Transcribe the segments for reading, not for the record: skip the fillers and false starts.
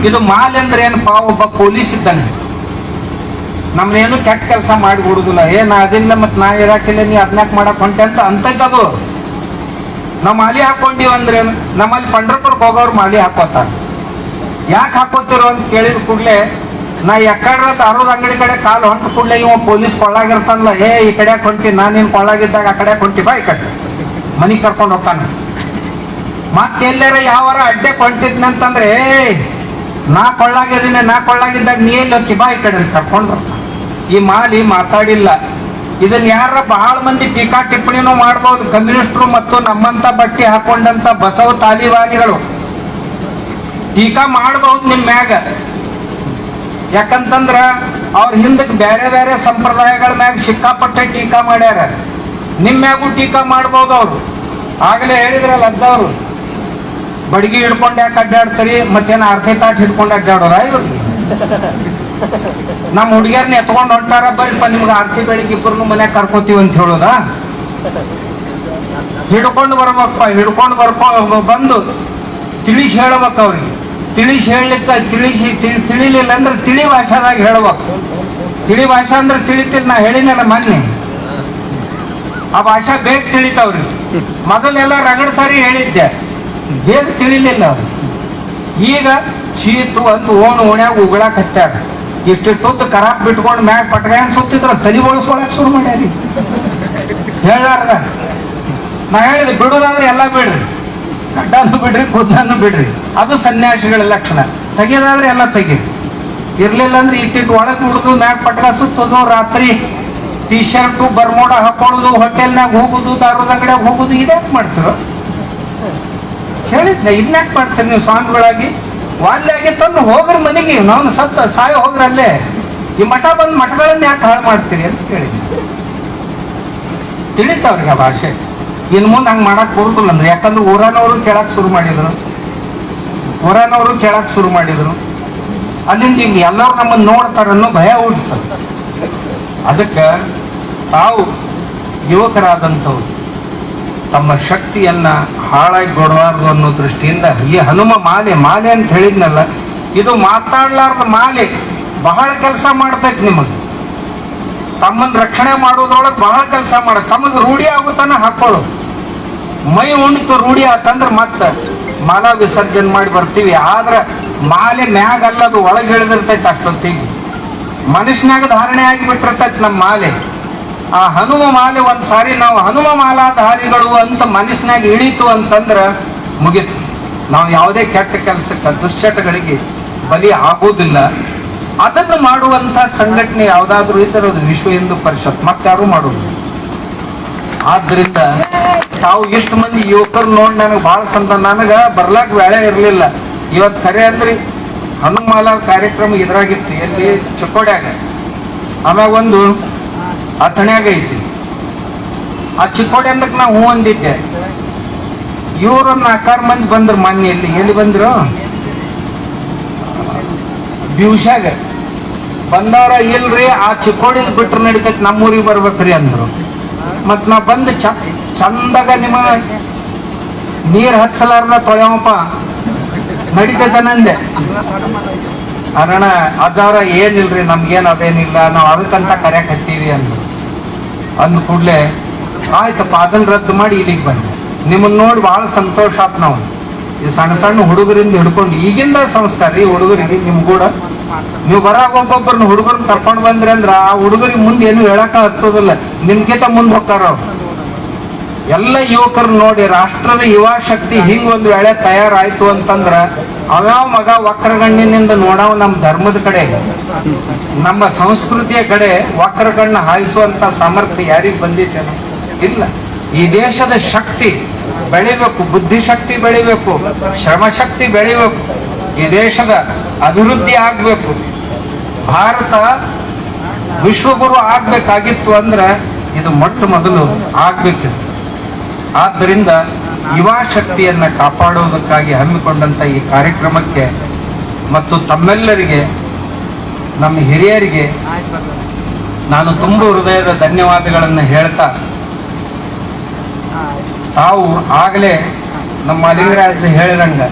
ಇದು ಮಾಲ್ ಅಂದ್ರೆ ಏನಪ್ಪಾ, ಒಬ್ಬ ಪೊಲೀಸ್ ಇದ್ದಾನೆ, ನಮ್ನೇನು ಕೆಟ್ಟ ಕೆಲಸ ಮಾಡಿಬಿಡುದಿಲ್ಲ, ನಾ ಅದಿಲ್ಲ ಮತ್ ನಾ ಇರಾಕಿಲ್ಲ, ನೀ ಅದ್ನಾಕ್ ಮಾಡಕ್ ಹೊಂಟೆ ಅಂತ ಅಂತದ್ದು. ನಾವು ಮಾಲಿ ಹಾಕೊಂಡಿವ್ ಅಂದ್ರೆ ನಮ್ಮಲ್ಲಿ ಪಂಡ್ರಪುರಕ್ಕೆ ಹೋಗೋರು ಮಾಲಿ ಹಾಕೋತಾರ. ಯಾಕೆ ಹಾಕೋತಿರೋ ಅಂತ ಕೇಳಿದ ಕೂಡ್ಲೆ ನಾ ಎಕ್ಕಡ್ರ ಅರೋದ್ ಅಂಗಡಿ ಕಡೆ ಕಾಲು ಹೊಂಟ ಕೂಡ್ಲೆ ಇವ ಪೊಲೀಸ್ ಕೊಳ್ಳಾಗಿರ್ತಾನಲ್ಲ, ಈ ಕಡೆ ಹೊಂಟಿ, ನಾನು ನಿನ್ ಕೊಳ್ಳಾಗಿದ್ದಾಗ ಆ ಕಡೆ ಹೊಂಟಿ ಬಾ, ಈ ಕಡೆ ಮನಿಗ್ ಕರ್ಕೊಂಡು ಹೋಗ್ತಾನ. ಮತ್ತೆಲ್ಲರ ಯಾವಾರ ಅಡ್ಡೆ ಹೊಂಟಿದ್ನಂತಂದ್ರೆ ನಾ ಕೊಳ್ಳಾಗಿದ್ದಾಗ ನೀ ಎಲ್ಲಿ ಹೋಗಿ ಬಾ, ಈ ಕಡೆ ಕರ್ಕೊಂಡು ಬರ್ತಾನ. ಈ ಮಾಲಿ ಮಾತಾಡಿಲ್ಲ. ಇದನ್ನ ಯಾರ ಬಹಳ ಮಂದಿ ಟೀಕಾ ಟಿಪ್ಪಣಿನೂ ಮಾಡ್ಬೋದು, ಕಮ್ಯುನಿಸ್ಟರು ಮತ್ತು ನಮ್ಮಂತ ಬಟ್ಟೆ ಹಾಕೊಂಡಂತ ಬಸವ ತಾಲಿಬಾನಿಗಳು ಟೀಕಾ ಮಾಡಬಹುದು ನಿಮ್ ಮ್ಯಾಗ. ಯಾಕಂತಂದ್ರ ಅವ್ರ ಹಿಂದಕ್ಕೆ ಬೇರೆ ಬೇರೆ ಸಂಪ್ರದಾಯಗಳ ಮ್ಯಾಗ ಸಿಕ್ಕಾಪಟ್ಟೆ ಟೀಕಾ ಮಾಡ್ಯಾರ. ನಿಮ್ ಮ್ಯಾಗೂ ಟೀಕಾ ಮಾಡ್ಬೋದು ಅವ್ರು. ಆಗಲೇ ಹೇಳಿದ್ರಲ್ಲ ಅದ್ದವ್ರು, ಬಡಗಿ ಹಿಡ್ಕೊಂಡು ಯಾಕೆ ಅಡ್ಡಾಡ್ತಾರಿ, ಮತ್ತೇನ ಅರ್ಧೆ ತಾಟ್ ಹಿಡ್ಕೊಂಡು ಅಡ್ಡಾಡೋರ ಇವ್ರಿಗೆ? ನಮ್ಮ ಹುಡುಗಿಯರ್ನ ಎತ್ಕೊಂಡು ಹೊಂಟಾರ, ಬರೀಪ್ಪ ನಿಮ್ಗೆ ಆರ್ತಿ ಬೆಳಿಗ್ಗೆ ಇಬ್ಬರನ್ನು ಮನ್ಯಾಗ ಕರ್ಕೋತೀವಿ ಅಂತ ಹೇಳೋದ? ಹಿಡ್ಕೊಂಡು ಬರ್ಬೇಕಪ್ಪ, ಹಿಡ್ಕೊಂಡು ಬಂದು ತಿಳಿಸಿ ಹೇಳ್ಬೇಕು ಅವ್ರಿಗೆ. ತಿಳಿಸಿ ಹೇಳಲಿಕ್ಕೆ ತಿಳಿಲಿಲ್ಲ ಅಂದ್ರೆ ತಿಳಿ ಭಾಷಾದಾಗ ಹೇಳ್ಬೇಕು. ತಿಳಿ ಭಾಷಾ ಅಂದ್ರೆ ತಿಳಿತಿಲ್ಲ, ನಾ ಹೇಳಿನಲ್ಲ ಮೊನ್ನೆ, ಆ ಭಾಷಾ ಬೇಗ ತಿಳಿತಾವ್ರಿ. ಮೊದಲೆಲ್ಲ ರಗಡ್ ಸಾರಿ ಹೇಳಿದ್ದೆ, ಬೇಗ ತಿಳಿಲಿಲ್ಲ ಅವ್ರು. ಈಗ ಚೀತು ಅಂತ ಓಣ್ಯಾಗ ಉಗಳಾಕ್ ಹತ್ತಾರ. ಇಷ್ಟಿಟ್ಟು ಕರಾಪ್ ಬಿಟ್ಕೊಂಡು ಮ್ಯಾಗ ಪಟ್ಗಾಯನ್ ಸುತ್ತಿದ್ರ ತಲೆ ಬಳಸ್ಕೊಳಕ್ ಶುರು ಮಾಡ್ಯಾರಿ. ಹೇಳಾರ್ದ ನಾ ಹೇಳಿದೆ, ಬಿಡೋದಾದ್ರೆ ಎಲ್ಲ ಬಿಡ್ರಿ, ಗಡ್ಡನು ಬಿಡ್ರಿ, ಕೂದಲನ್ನು ಬಿಡ್ರಿ, ಅದು ಸನ್ಯಾಸಿಗಳ ಲಕ್ಷಣ. ತೆಗಿಯೋದಾದ್ರೆ ಎಲ್ಲ ತೆಗೀರಿ. ಇರ್ಲಿಲ್ಲ ಅಂದ್ರೆ ಇಟ್ಟಿಟ್ಟು ಒಳಗೆ ಬಿಡುದು, ಮ್ಯಾಗ ಪಟ್ಕ ಸುತ್ತೋದು, ರಾತ್ರಿ ಟೀ ಶರ್ಟು ಬರ್ಮೋಡ ಹಾಕೊಳ್ಳೋದು, ಹೋಟೆಲ್ನಾಗ ಹೋಗುದು, ದಾರದ ಅಂಗಡಿಯಾಗ ಹೋಗುದು, ಇದ್ಯಾಕೆ ಮಾಡ್ತಿರೋ? ಹೇಳಿದ್ನ, ಇದನ್ಯಾಕೆ ಮಾಡ್ತೀರಿ ನೀವು ಸ್ವಾಮಿಗಳಾಗಿ? ವಾಲ್ಯಾಗಿ ತಂದು ಹೋಗ್ರಿ ಮನೆಗೆ, ನಾವು ಸಾಯ ಹೋಗ್ರಿ ಅಲ್ಲೇ. ಈ ಮಠ ಬಂದು ಮಠಗಳನ್ನ ಯಾಕೆ ಹಾಳು ಮಾಡ್ತೀರಿ ಅಂತ ಕೇಳಿದ್ವಿ. ತಿಳಿತಾವ್ರಿಗೆ ಆ ಭಾಷೆ. ಇನ್ನು ಮುಂದೆ ಹಂಗೆ ಮಾಡಕ್ ಬರುದಿಲ್ಲ ಅಂದ್ರೆ, ಯಾಕಂದ್ರೆ ಊರಾನವರು ಕೇಳಕ್ ಶುರು ಮಾಡಿದ್ರು. ಅಲ್ಲಿಂದ ಈಗ ಎಲ್ಲರೂ ನಮ್ಮನ್ನು ನೋಡ್ತಾರ ಅನ್ನೋ ಭಯ ಹುಡ್ತದೆ. ಅದಕ್ಕೆ ತಾವು ಯುವಕರಾದಂಥವ್ರು ತಮ್ಮ ಶಕ್ತಿಯನ್ನ ಹಾಳಾಗಿ ಕೊಡಬಾರ್ದು ಅನ್ನೋ ದೃಷ್ಟಿಯಿಂದ ಈ ಹನುಮ ಮಾಲೆ ಅಂತ ಹೇಳಿದ್ನಲ್ಲ, ಇದು ಮಾತಾಡ್ಲಾರ್ದ ಮಾಲೆ ಬಹಳ ಕೆಲಸ ಮಾಡ್ತೈತಿ. ನಿಮಗೆ ತಮ್ಮನ್ನ ರಕ್ಷಣೆ ಮಾಡೋದ್ರೊಳಗೆ ಬಹಳ ಕೆಲಸ ಮಾಡಕ್, ತಮಗೆ ರೂಢಿ ಆಗುತ್ತಾನ ಹಾಕೊಳ್ಳೋದು. ಮೈ ಉಣಿತು ರೂಢಿ ಆತಂದ್ರೆ ಮತ್ತೆ ಮಾಲಾ ವಿಸರ್ಜನೆ ಮಾಡಿ ಬರ್ತೀವಿ. ಆದ್ರೆ ಮಾಲೆ ಮ್ಯಾಗ ಅಲ್ಲದು ಒಳಗೆ ಹಿಡಿದಿರ್ತೈತೆ. ಅಷ್ಟೊತ್ತಿಗೆ ಮನುಷ್ಯನಾಗ ಧಾರಣೆ ಆಗಿಬಿಟ್ಟಿರ್ತೈತಿ ನಮ್ಮ ಮಾಲೆ. ಆ ಹನುಮ ಮಾಲೆ ಒಂದ್ಸಾರಿ ನಾವು ಹನುಮ ಮಾಲಾಧಾರಿಗಳು ಅಂತ ಮನುಷ್ಯನಾಗ ಇಳೀತು ಅಂತಂದ್ರೆ ಮುಗಿತು. ನಾವು ಯಾವುದೇ ಕೆಟ್ಟ ಕೆಲಸಕ್ಕೆ, ದುಶ್ಚಟಗಳಿಗೆ ಬಲಿ ಆಗೋದಿಲ್ಲ. ಅದನ್ನು ಮಾಡುವಂತ ಸಂಘಟನೆ ಯಾವ್ದಾದ್ರು ಇದ್ದರೆ ಅದು ವಿಶ್ವ ಹಿಂದೂ ಪರಿಷತ್, ಮತ್ತಾರು ಮಾಡೋದು. ಆದ್ರಿಂದ ತಾವು ಇಷ್ಟು ಮಂದಿ ಯುವಕರು ನೋಡಿ ನನಗೆ ಬಹಳ ನನಗ ಬರ್ಲಾಕ್ ವೇಳೆ ಇರಲಿಲ್ಲ. ಇವತ್ತು ಖರೆ ಅಂದ್ರಿ ಹನುಮಾಲ ಕಾರ್ಯಕ್ರಮ ಇದ್ರಾಗಿತ್ತು, ಎಲ್ಲಿ ಚಿಕ್ಕೋಡ್ಯಾಗ. ಆಮ್ಯಾಗ ಒಂದು ಅಥಣ್ಯಾಗ ಐತಿ. ಆ ಚಿಕ್ಕೋಡಿ ಅಂದಕ್ಕೆ ನಾವು ಹೂ ಅಂದಿದ್ದೆ. ಇವ್ರನ್ನ 4 ಮಂದಿ ಬಂದ್ರು ಮೊನ್ನೆ. ಎಲ್ಲಿ ಬಂದ್ರು? ದಿವ್ಸಾಗ ಬಂದವ್ರ. ಇಲ್ರಿ ಆ ಚಿಕ್ಕೋಡಿನ ಬಿಟ್ರೆ ನಡೀತೈತಿ, ನಮ್ಮೂರಿಗೆ ಬರ್ಬೇಕ್ರಿ ಅಂದ್ರು. ಮತ್ ನಾ ಬಂದು ಚಂದಾಗ ನಿಮ್ಮ ನೀರ್ ಹಚ್ಚಲಾರ್ದ ತೊಳೆಯಪ್ಪ ನಡೀತೈತೆ ನಂದೆ. ಅರಣ ಅಜಾರ ಏನಿಲ್ರಿ, ನಮ್ಗೇನು ಅದೇನಿಲ್ಲ, ನಾವು ಅದಕ್ಕಂತ ಕರ್ಯಾಕ್ ಹತ್ತೀವಿ ಅಂದ್ ಕೂಡ್ಲೆ ಆಯ್ತಪ್ಪ ಅದನ್ನ ರದ್ದು ಮಾಡಿ ಇಲ್ಲಿಗೆ ಬಂದೆ. ನಿಮ್ಮನ್ನ ನೋಡಿ ಬಹಳ ಸಂತೋಷ ಆತ್. ನಾವು ಈ ಸಣ್ಣ ಸಣ್ಣ ಹುಡುಗರಿಂದ ಹಿಡ್ಕೊಂಡು ಈಗಿಂದ ಸಂಸ್ಕಾರ ರೀ ಹುಡುಗರಿಗೆ. ನಿಮ್ ಕೂಡ ನೀವು ಬರಾಗ ಒಬ್ಬೊಬ್ಬರನ್ನ ಹುಡುಗರನ್ನ ಕರ್ಕೊಂಡು ಬಂದ್ರಿ ಅಂದ್ರ ಆ ಹುಡುಗರಿಗೆ ಮುಂದೆ ಏನು ಹೇಳಕ ಹತ್ತೋದಿಲ್ಲ, ನಿಮ್ಗಿಂತ ಮುಂದೆ ಹೋಗ್ತಾರ ಅವ್ರು. ಎಲ್ಲ ಯುವಕರನ್ನ ನೋಡಿ ರಾಷ್ಟ್ರದ ಯುವ ಶಕ್ತಿ ಹಿಂಗ್ ಒಂದು ವೇಳೆ ತಯಾರಾಯ್ತು ಅಂತಂದ್ರ ಅವ್ಯಾವ ಮಗ ವಕ್ರಗಣ್ಣಿನಿಂದ ನೋಡವ್ ನಮ್ಮ ಧರ್ಮದ ಕಡೆ, ನಮ್ಮ ಸಂಸ್ಕೃತಿಯ ಕಡೆ ವಕ್ರಗಣ್ಣ ಹಾಯಿಸುವಂತ ಸಾಮರ್ಥ್ಯ ಯಾರಿಗೆ ಬಂದಿತ್ತೇನೋ ಇಲ್ಲ. ಈ ದೇಶದ ಶಕ್ತಿ ಬೆಳಿಬೇಕು, ಬುದ್ಧಿಶಕ್ತಿ ಬೆಳಿಬೇಕು, ಶ್ರಮಶಕ್ತಿ ಬೆಳಿಬೇಕು, ಈ ದೇಶದ ಅಭಿವೃದ್ಧಿ ಆಗ್ಬೇಕು. ಭಾರತ ವಿಶ್ವಗುರು ಆಗ್ಬೇಕಾಗಿತ್ತು ಅಂದ್ರೆ ಇದು ಮೊದಲು ಆಗ್ಬೇಕಿತ್ತು. ಆದ್ದರಿಂದ ಯುವ ಶಕ್ತಿಯನ್ನ ಕಾಪಾಡುವುದಕ್ಕಾಗಿ ಹಮ್ಮಿಕೊಂಡಂತ ಈ ಕಾರ್ಯಕ್ರಮಕ್ಕೆ ಮತ್ತು ತಮ್ಮೆಲ್ಲರಿಗೆ, ನಮ್ಮ ಹಿರಿಯರಿಗೆ ನಾನು ತುಂಬ ಹೃದಯದ ಧನ್ಯವಾದಗಳನ್ನು ಹೇಳ್ತಾ, ತಾವು ಆಗಲೇ ನಮ್ಮ ಲಿಂಗರಾಜ್ ಹೇಳಿದಂಗ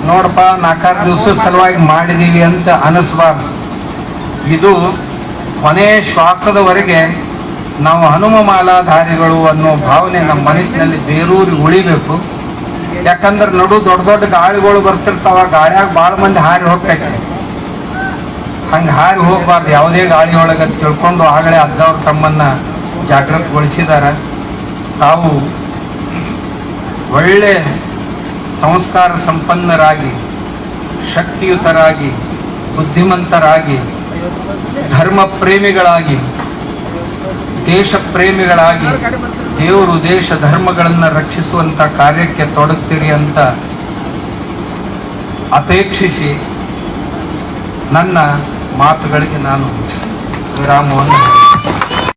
ನೋಡಪ್ಪ 4-6 ದಿವಸದ ಸಲುವಾಗಿ ಮಾಡಿದೀವಿ ಅಂತ ಅನಿಸ್ಬಾರ್ದು. ಇದು ಕೊನೆ ಶ್ವಾಸದವರೆಗೆ ನಾವು ಹನುಮ ಮಾಲಾಧಾರಿಗಳು ಅನ್ನೋ ಭಾವನೆ ನಮ್ಮ ಮನಸ್ಸಿನಲ್ಲಿ ಬೇರೂರಿ ಉಳಿಬೇಕು. ಯಾಕಂದ್ರೆ ನಡು ದೊಡ್ಡ ದೊಡ್ಡ ಗಾಳಿಗಳು ಬರ್ತಿರ್ತಾವ, ಗಾಳಿಯಾಗ ಭಾಳ ಮಂದಿ ಹಾರಿ ಹೋಗ್ತೈತೆ. ಹಂಗೆ ಹಾರಿ ಹೋಗ್ಬಾರ್ದು ಯಾವುದೇ ಗಾಳಿಯೊಳಗೆ ತಿಳ್ಕೊಂಡು ಆಗಲೇ ಅಜ್ಜವ್ರು ತಮ್ಮನ್ನ ಜಾಗೃತಗೊಳಿಸಿದಾರ. ತಾವು ಒಳ್ಳೆ ಸಂಸ್ಕಾರ ಸಂಪನ್ನರಾಗಿ, ಶಕ್ತಿಯುತರಾಗಿ, ಬುದ್ಧಿಮಂತರಾಗಿ, ಧರ್ಮ ಪ್ರೇಮಿಗಳಾಗಿ, ದೇಶ ಪ್ರೇಮಿಗಳಾಗಿ, ದೇವರು ದೇಶ ಧರ್ಮಗಳನ್ನು ರಕ್ಷಿಸುವಂತ ಕಾರ್ಯಕ್ಕೆ ತೊಡಗ್ತೀರಿ ಅಂತ ಅಪೇಕ್ಷಿಸಿ ನನ್ನ ಮಾತುಗಳಿಗೆ ನಾನು ವಿರಾಮವನ್ನು